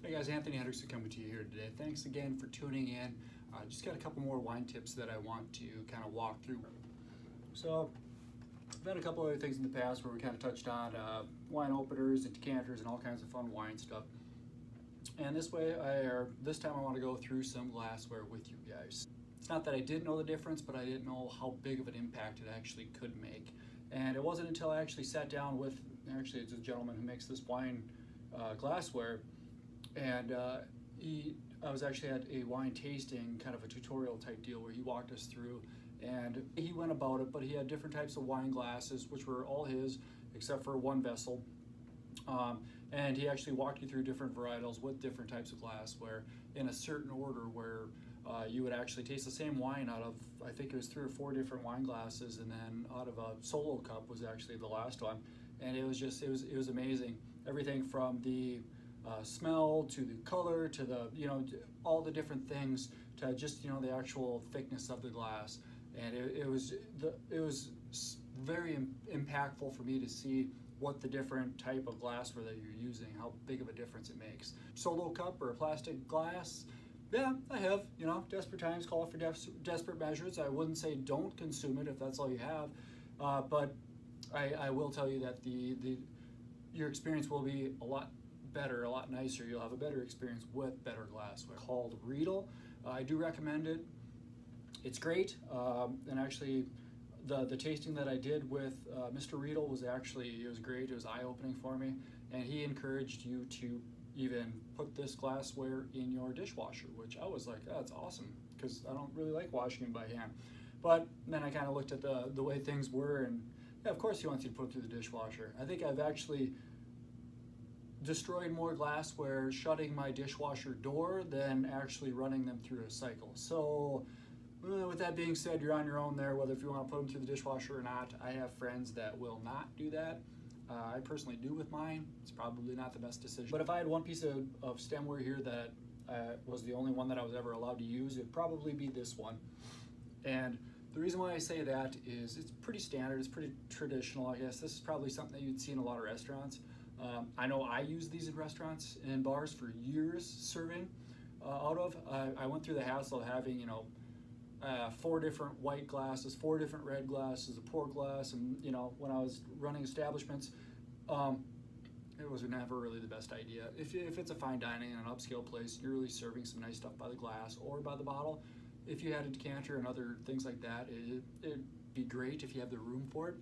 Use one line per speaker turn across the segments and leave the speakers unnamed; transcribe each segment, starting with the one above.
Hey guys, Anthony Henderson coming to you here today. Thanks again for tuning in. Just got a couple more wine tips that I want to kind of walk through. So I've had a couple other things in the past where we kind of touched on wine openers and decanters and all kinds of fun wine stuff. And this time I want to go through some glassware with you guys. It's not that I didn't know the difference, but I didn't know how big of an impact it actually could make. And it wasn't until I actually sat down with, actually it's a gentleman who makes this wine glassware, and I was actually at a wine tasting, kind of a tutorial type deal where he walked us through, and he went about it, but he had different types of wine glasses, which were all his, except for one vessel. And he actually walked you through different varietals with different types of glassware in a certain order where you would actually taste the same wine out of, I think it was 3 or 4 different wine glasses, and then out of a solo cup was actually the last one. And it was just, it was amazing. Everything from the smell to the color to the, all the different things to just, the actual thickness of the glass. And it was very impactful for me to see what the different type of glassware that you're using, how big of a difference it makes. Solo cup or a plastic glass, yeah, I have, desperate times call for desperate measures. I wouldn't say don't consume it if that's all you have, but I will tell you that your experience will be a lot better, a lot nicer. You'll have a better experience with better glassware. Called Riedel. I do recommend it. It's great, and actually the tasting that I did with Mr. Riedel was great. It was eye-opening for me, and he encouraged you to even put this glassware in your dishwasher, which I was like, oh, that's awesome, because I don't really like washing it by hand. But then I kind of looked at the way things were, and yeah, of course he wants you to put it through the dishwasher. I think I've actually destroyed more glassware shutting my dishwasher door than actually running them through a cycle. So with that being said, you're on your own there, whether if you want to put them through the dishwasher or not. I have friends that will not do that. I personally do with mine. It's probably not the best decision. But if I had one piece of stemware here that was the only one that I was ever allowed to use, it'd probably be this one. And the reason why I say that is it's pretty standard, it's pretty traditional, I guess. This is probably something that you'd see in a lot of restaurants. I know I use these in restaurants and bars for years serving out of. I went through the hassle of having, 4 different white glasses, 4 different red glasses, a pour glass, and when I was running establishments, it was never really the best idea. If it's a fine dining and an upscale place, you're really serving some nice stuff by the glass or by the bottle. If you had a decanter and other things like that, it'd be great if you have the room for it.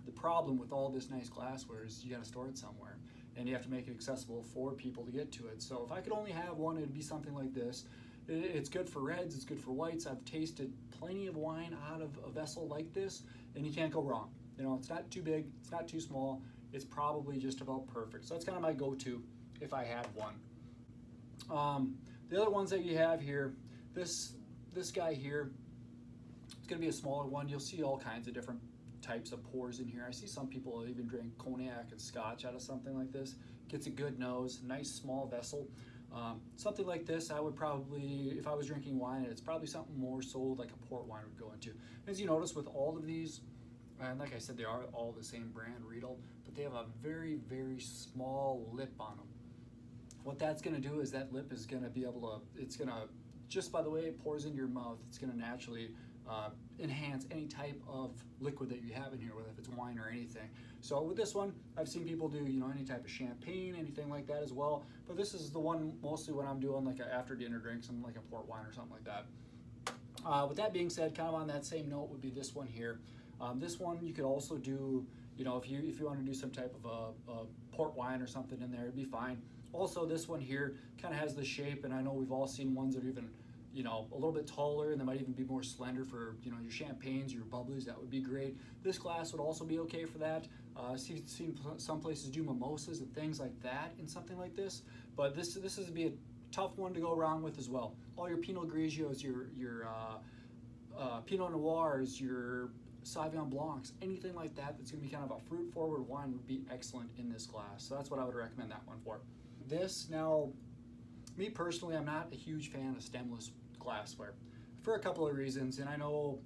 The problem with all this nice glassware is you got to store it somewhere, and you have to make it accessible for people to get to it. So if I could only have one, it'd be something like this. It's good for reds, it's good for whites. I've tasted plenty of wine out of a vessel like this, and you can't go wrong. It's not too big, it's not too small. It's probably just about perfect. So that's kind of my go-to if I had one. The other ones that you have here, this guy here, it's going to be a smaller one. You'll see all kinds of different types of pours in here. I see some people even drink cognac and scotch out of something like this. Gets a good nose, nice small vessel. Something like this, I would probably, if I was drinking wine, it's probably something more sold like a port wine would go into. As you notice with all of these, and like I said, they are all the same brand, Riedel, but they have a very, very small lip on them. What that's going to do is that lip is going to be able to, it's going to, just by the way it pours into your mouth, it's going to naturally enhance any type of liquid that you have in here, whether if it's wine or anything. So with this one, I've seen people do, any type of champagne, anything like that as well. But this is the one mostly when I'm doing like an after dinner drink, something like a port wine or something like that. With that being said, kind of on that same note would be this one here. This one you could also do, if you want to do some type of a port wine or something in there, it'd be fine. Also, this one here kind of has the shape, and I know we've all seen ones that are even a little bit taller, and they might even be more slender for, your champagnes, your bubblies. That would be great. This glass would also be okay for that. Seen some places do mimosas and things like that in something like this, but this would be a tough one to go around with as well. All your Pinot Grigios, your Pinot Noirs, your Sauvignon Blancs, anything like that that's going to be kind of a fruit-forward wine would be excellent in this glass. So that's what I would recommend that one for. This, now, me personally, I'm not a huge fan of stemless glassware for a couple of reasons, and I know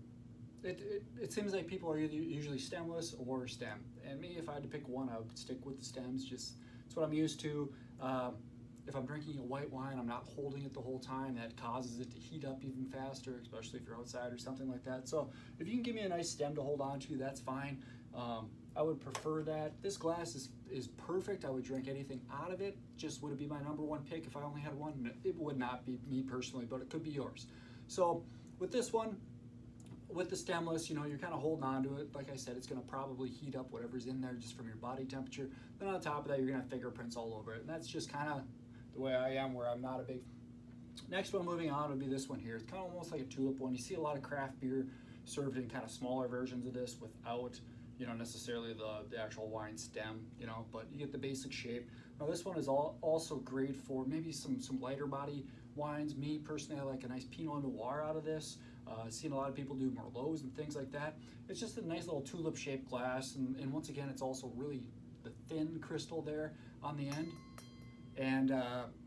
it seems like people are usually stemless or stem, and me, if I had to pick one, I would stick with the stems. Just it's what I'm used to. if I'm drinking a white wine, I'm not holding it the whole time. That causes it to heat up even faster, especially if you're outside or something like that. So if you can give me a nice stem to hold on to, that's fine. I would prefer that. This glass is perfect. I would drink anything out of it. Just would it be my number one pick if I only had one? It would not be me personally, but it could be yours. So with this one, with the stemless, you're kind of holding on to it. Like I said, it's going to probably heat up whatever's in there just from your body temperature. Then on top of that, you're going to have fingerprints all over it. And that's just kind of the way I am, where I'm not a big... Next one moving on would be this one here. It's kind of almost like a tulip one. You see a lot of craft beer served in kind of smaller versions of this without necessarily the actual wine stem, but you get the basic shape. Now this one is also great for maybe some lighter body wines. Me personally, I like a nice Pinot Noir out of this. I've seen a lot of people do Merlots and things like that. It's just a nice little tulip shaped glass, and once again, it's also really the thin crystal there on the end. And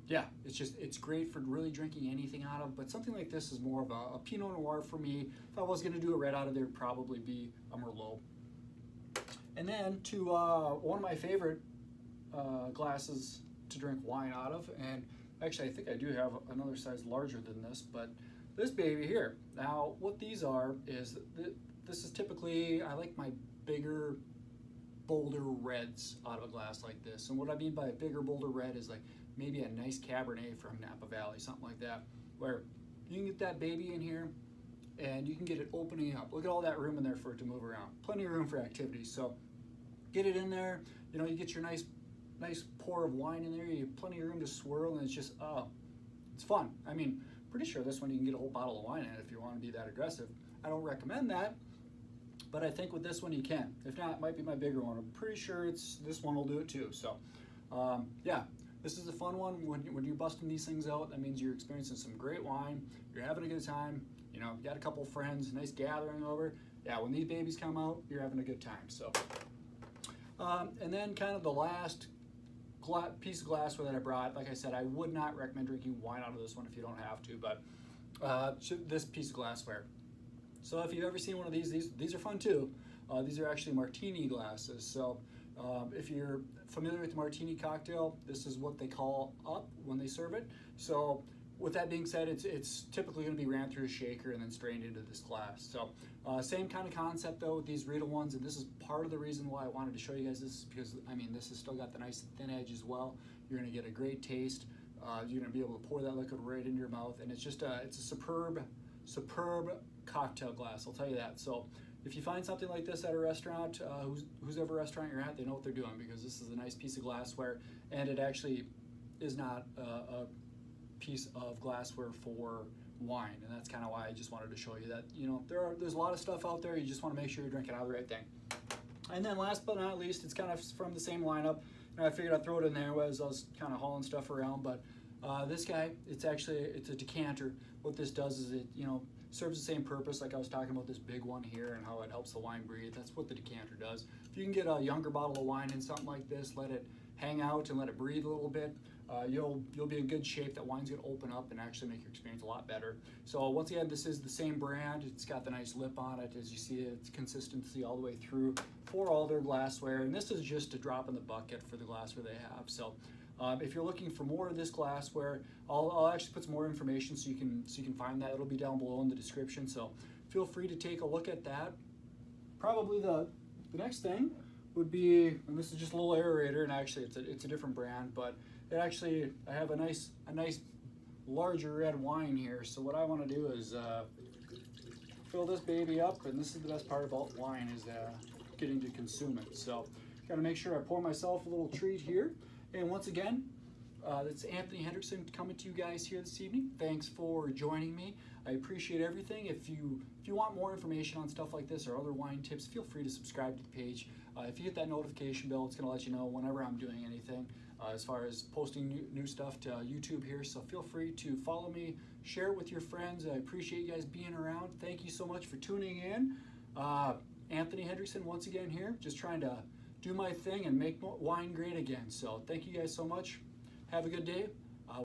yeah, it's great for really drinking anything out of, but something like this is more of a Pinot Noir for me. If I was gonna do a red out of there, it'd probably be a Merlot. And then to one of my favorite glasses to drink wine out of, and actually I think I do have another size larger than this, but this baby here. Now what these are is, this is typically, I like my bigger, bolder reds out of a glass like this. And what I mean by a bigger, bolder red is like maybe a nice Cabernet from Napa Valley, something like that, where you can get that baby in here and you can get it opening up. Look at all that room in there for it to move around. Plenty of room for activities. So get it in there, you get your nice pour of wine in there, you have plenty of room to swirl, and it's just, it's fun. I mean, pretty sure this one you can get a whole bottle of wine in it if you want to be that aggressive. I don't recommend that, but I think with this one you can. If not, it might be my bigger one. I'm pretty sure this one will do it too. So yeah, this is a fun one. When you're busting these things out, that means you're experiencing some great wine, you're having a good time, you got a couple friends, nice gathering over. Yeah, when these babies come out, you're having a good time. So and then kind of the last piece of glassware that I brought, like I said, I would not recommend drinking wine out of this one if you don't have to, but this piece of glassware. So if you've ever seen one of these are fun too. These are actually Martini glasses. So if you're familiar with the Martini cocktail, this is what they call up when they serve it. So with that being said, it's typically going to be ran through a shaker and then strained into this glass. So same kind of concept though with these Riedel ones, and this is part of the reason why I wanted to show you guys this, because I mean this has still got the nice thin edge as well. You're going to get a great taste. You're going to be able to pour that liquid right into your mouth, and it's just it's a superb cocktail glass, I'll tell you that. So if you find something like this at a restaurant, whoever restaurant you're at, they know what they're doing, because this is a nice piece of glassware, and it actually is not a piece of glassware for wine, and that's kind of why I just wanted to show you that there's a lot of stuff out there. You just want to make sure you're drinking out of the right thing. And then last but not least, it's kind of from the same lineup, and I figured I'd throw it in there as I was kind of hauling stuff around, but this guy, it's a decanter. What this does is it serves the same purpose, like I was talking about this big one here and how it helps the wine breathe. That's what the decanter does. If you can get a younger bottle of wine in something like this, let it hang out and let it breathe a little bit, you'll be in good shape. That wine's gonna open up and actually make your experience a lot better. So once again, this is the same brand. It's got the nice lip on it. As you see, it's consistency all the way through for all their glassware. And this is just a drop in the bucket for the glassware they have. So if you're looking for more of this glassware, I'll actually put some more information so you can find that. It'll be down below in the description. So feel free to take a look at that. Probably the next thing would be, and this is just a little aerator, and actually it's a different brand, but I have a nice larger red wine here. So what I want to do is fill this baby up, and this is the best part about wine, is getting to consume it. So got to make sure I pour myself a little treat here. And once again, it's Anthony Hendrickson coming to you guys here this evening. Thanks for joining me. I appreciate everything. If you want more information on stuff like this or other wine tips, feel free to subscribe to the page. If you hit that notification bell, it's going to let you know whenever I'm doing anything as far as posting new stuff to YouTube here. So feel free to follow me, share it with your friends. I appreciate you guys being around. Thank you so much for tuning in. Anthony Hendrickson once again here, just trying to do my thing and make wine great again. So thank you guys so much. Have a good day.